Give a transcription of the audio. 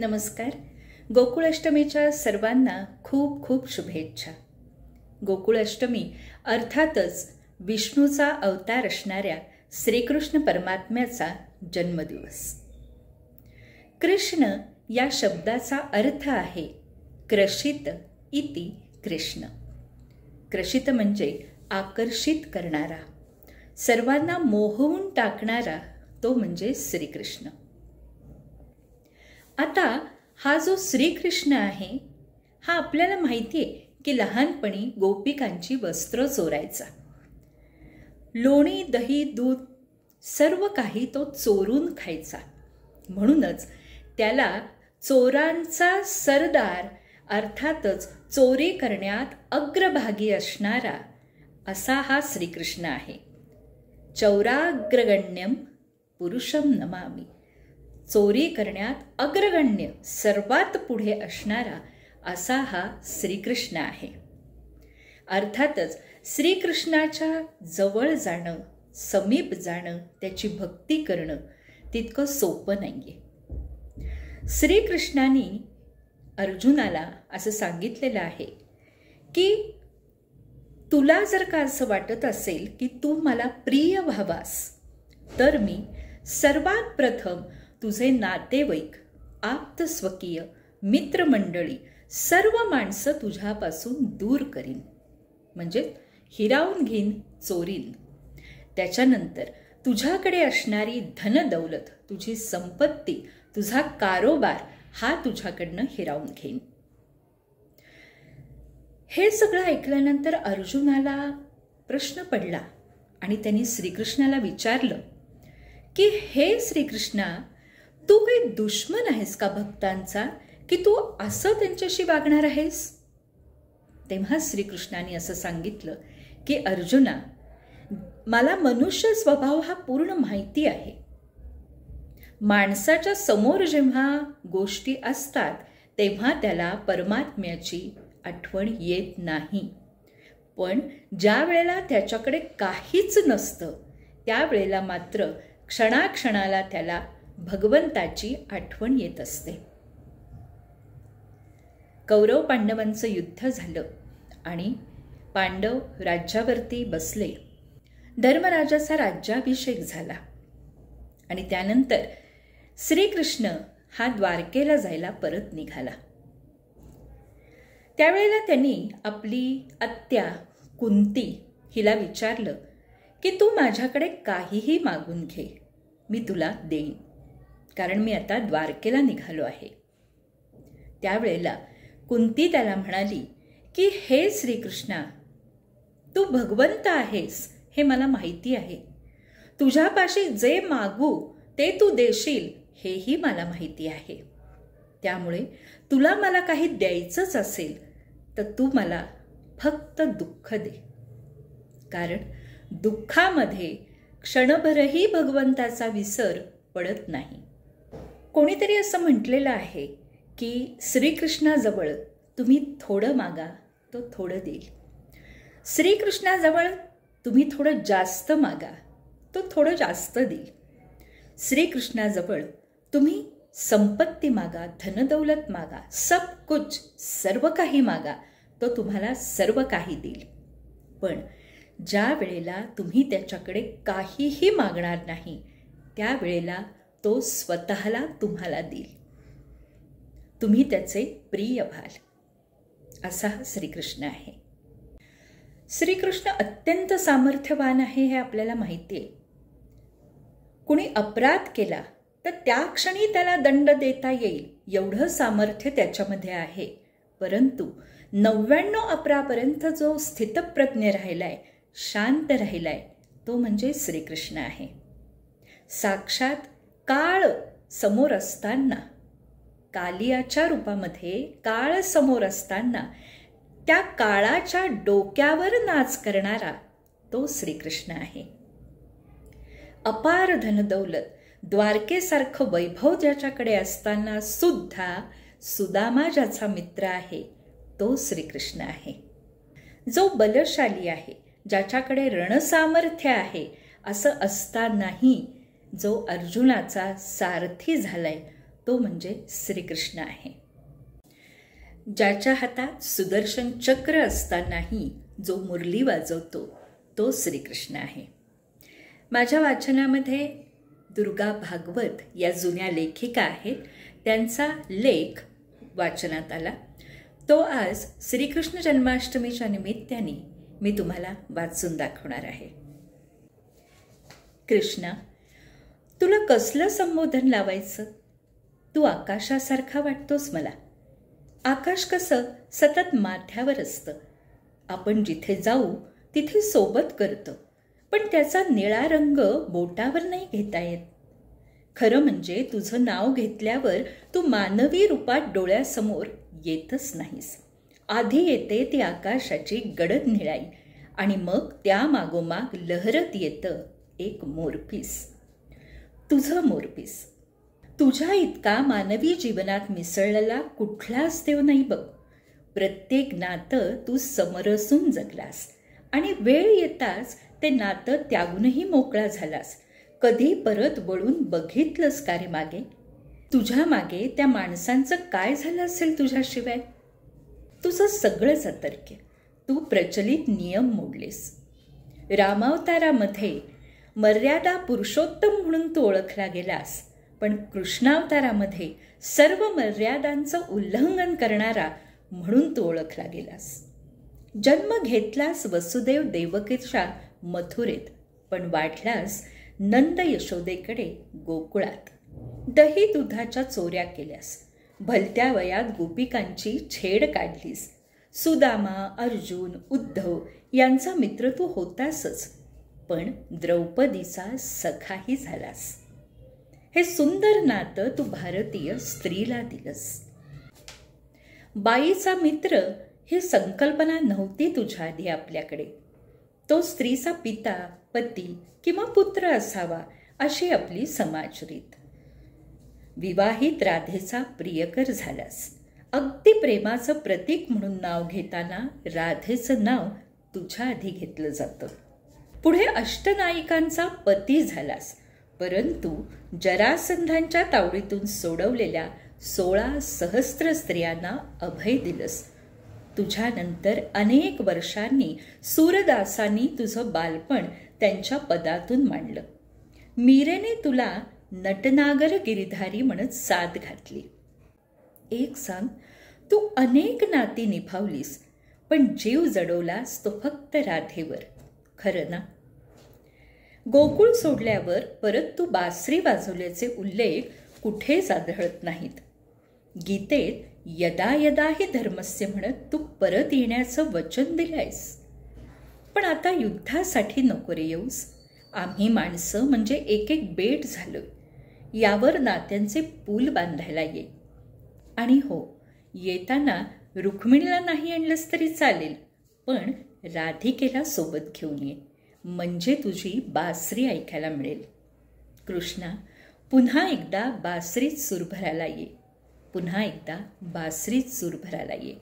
नमस्कार. गोकुळाष्टमीच्या सर्वांना खूप खूप शुभेच्छा. गोकुळाष्टमी अर्थातच विष्णूचा अवतार असणाऱ्या श्रीकृष्ण परमात्म्याचा जन्मदिवस. कृष्ण या शब्दाचा अर्थ आहे क्रशित इति कृष्ण. क्रशित म्हणजे आकर्षित करणारा, सर्वांना मोहवून टाकणारा तो म्हणजे श्रीकृष्ण. आता हा जो श्रीकृष्ण आहे हा आपल्याला माहिती आहे की लहानपणी गोपिकांची वस्त्र चोरायचा. लोणी, दही, दूध सर्व काही तो चोरून खायचा. म्हणूनच त्याला चोरांचा सरदार अर्थातच चोरी करण्यात अग्रभागी असणारा असा हा श्रीकृष्ण आहे. चौराग्रगण्यम पुरुषम नमामि. चोरी करण्यात अग्रगण्य सर्वात पुढे असणारा असा हा श्रीकृष्ण आहे. अर्थातच श्रीकृष्णाच्या जवळ जाणं, समीप जाणं, त्याची भक्ती करणं तितकं सोपं नाहीये. श्रीकृष्णाने अर्जुनाला असं सांगितलेलं आहे की तुला जर का असं वाटत असेल की तू मला प्रिय व्हावास तर मी सर्वात प्रथम तुझे नातेवाईक, आप्तस्वकीय, मित्रमंडळी सर्व माणसं तुझ्यापासून दूर करीन, म्हणजे हिरावून घेईन, चोरीन. त्याच्यानंतर तुझ्याकडे असणारी धनदौलत, तुझी संपत्ती, तुझा कारोबार हा तुझ्याकडनं हिरावून घेईन. हे सगळं ऐकल्यानंतर अर्जुनाला प्रश्न पडला आणि त्यांनी श्रीकृष्णाला विचारलं की हे श्रीकृष्णा, तू काही दुश्मन आहेस का भक्तांचा की तू असं त्यांच्याशी वागणार आहेस? तेव्हा श्रीकृष्णाने असं सांगितलं की अर्जुना, मला मनुष्य स्वभाव हा पूर्ण माहिती आहे. माणसाच्या समोर जेव्हा गोष्टी असतात तेव्हा त्याला परमात्म्याची आठवण येत नाही, पण ज्या वेळेला त्याच्याकडे काहीच नसतं त्यावेळेला मात्र क्षणाक्षणाला त्याला भगवंताची आठवण येत असते. कौरव पांडवांचं युद्ध झालं आणि पांडव राज्यावरती बसले. धर्मराजाचा राज्याभिषेक झाला आणि त्यानंतर श्रीकृष्ण हा द्वारकेला जायला परत निघाला. त्यावेळेला त्यांनी आपली आत्या कुंती हिला विचारलं की तू माझ्याकडे काहीही मागून घे, मी तुला देईन, कारण मी आता द्वारकेला निघालो आहे. त्यावेळेला कुंती त्याला म्हणाली की हे श्रीकृष्णा, तू भगवंत आहेस हे मला माहिती आहे. तुझ्यापाशी जे मागू ते तू देशील हेही मला माहिती आहे. त्यामुळे तुला मला काही द्यायचंच असेल तर तू मला फक्त दुःख दे, कारण दुःखामध्ये क्षणभरही भगवंताचा विसर पडत नाही. कोणीतरी असं म्हटलेलं आहे की श्रीकृष्णाजवळ तुम्ही थोडं मागा तो थोडं देईल. श्रीकृष्णाजवळ तुम्ही थोडं जास्त मागा तो थोडं जास्त देईल. श्रीकृष्णाजवळ तुम्ही संपत्ती मागा, धनदौलत मागा, सब कुछ, सर्व काही मागा, तो तुम्हाला सर्व काही देईल. पण ज्या वेळेला तुम्ही त्याच्याकडे काहीही मागणार नाही त्यावेळेला तो स्वतःला तुम्हाला देईल. तुम्ही त्याचे प्रिय व्हाल. असा श्रीकृष्ण आहे. श्रीकृष्ण अत्यंत सामर्थ्यवान आहे हे आपल्याला माहिती आहे. कुणी अपराध केला तर त्या क्षणी त्याला दंड देता येईल एवढं सामर्थ्य त्याच्यामध्ये आहे. परंतु 99 अपरापर्यंत जो स्थितप्रज्ञ राहिलाय, शांत राहिलाय, तो म्हणजे श्रीकृष्ण आहे. साक्षात काळ समोर असताना, कालियाच्या रूपामध्ये काळ समोर असताना त्या काळाच्या डोक्यावर नाच करणारा तो श्रीकृष्ण आहे. अपार धनदौलत, द्वारकेसारखं वैभव ज्याच्याकडे असताना सुद्धा सुदामा ज्याचा मित्र आहे तो श्रीकृष्ण आहे. जो बलशाली आहे, ज्याच्याकडे रणसामर्थ्य आहे असं असतानाही जो अर्जुनाचा सारथी झालाय तो म्हणजे श्रीकृष्ण आहे. ज्याच्या हातात सुदर्शन चक्र असतानाही जो मुरली वाजवतो तो श्रीकृष्ण आहे. माझ्या वाचनामध्ये दुर्गा भागवत या जुन्या लेखिका आहेत, त्यांचा लेख वाचनात आला. तो आज श्रीकृष्ण जन्माष्टमीच्या निमित्ताने मी तुम्हाला वाचून दाखवणार आहे. कृष्णा, तुला कसलं संबोधन लावायचं? तू आकाशासारखा वाटतोस मला. आकाश कसं सतत माथ्यावर असतं. आपण जिथे जाऊ तिथे सोबत करतं, पण त्याचा निळा रंग बोटावर नाही घेता येत. खरं म्हणजे तुझं नाव घेतल्यावर तू मानवी रूपात डोळ्यासमोर येतच नाहीस. आधी येते ती आकाशाची गडद निळाई आणि मग त्या मागोमाग लहरत येतं एक मोरपीस. तुझं मोरपीस. तुझ्या इतका मानवी जीवनात मिसळलेला कुठलाच देव नाही बघ. प्रत्येक नातं तू समरसून जगलास आणि वेळ येताच ते नातं त्यागूनही मोकळा झालास. कधी परत वळून बघितलंस का रे मागे? तुझ्या मागे त्या माणसांचं काय झालं असेल तुझ्याशिवाय? तुझं सगळंच अतर्क्य. तू प्रचलित नियम मोडलेस. रामावतारामध्ये मर्यादा पुरुषोत्तम म्हणून तू ओळखला गेलास, पण कृष्णावतारामध्ये सर्व मर्यादांचं उल्लंघन करणारा म्हणून तू ओळखला गेलास. जन्म घेतलास वसुदेव देवकीच्या मथुरेत, पण वाढलास नंद यशोदेकडे गोकुळात. दही दुधाच्या चोऱ्या केल्यास. भलत्या वयात गोपिकांची छेड काढलीस. सुदामा, अर्जुन, उद्धव यांचा मित्र तू होतासच, पण द्रौपदीचा सखाही झालास. हे सुंदर नातं तू भारतीय स्त्रीला दिलंस. बाईचा मित्र ही संकल्पना नव्हती तुझ्या आधी आपल्याकडे. तो स्त्रीचा पिता, पती किंवा पुत्र असावा अशी आपली समाजरीत. विवाहित राधेचा प्रियकर झालास. अगदी प्रेमाचं प्रतीक म्हणून नाव घेताना राधेचं नाव तुझ्या आधी घेतलं जातं. पुढे अष्टनायिकांचा पती झालास, परंतु जरासंधांच्या तावडीतून सोडवलेल्या 16 सहस्त्र स्त्रियांना अभय दिलंस. तुझ्यानंतर अनेक वर्षांनी सूरदासांनी तुझं बालपण त्यांच्या पदातून मांडलं. मीरेने तुला नटनागर गिरिधारी म्हणत साद घातली. एक सांग, तू अनेक नाती निभावलीस, पण जीव जडवलास तो फक्त राधेवर. खरं ना? गोकुळ सोडल्यावर परत तू बासरी वाजवल्याचे उल्लेख कुठेच आढळत नाहीत. गीतेत यदा यदा हि धर्मस्य म्हणत तू परत येण्याचं वचन दिलंयस. पण आता युद्धासाठी नको रे येऊस. आम्ही माणसं म्हणजे एक एक बेट झालो. यावर नात्यांचे पूल बांधायला ये. आणि हो, येताना रुक्मिणीला नाही आणलंस तरी चालेल, पण राधिकेला सोबत घेऊन ये, म्हणजे तुझी बासरी ऐकायला मिळेल. कृष्णा, पुन्हा एकदा बासरीत सूर भरायला ये. पुन्हा एकदा बासरीत सूर भरायला ये.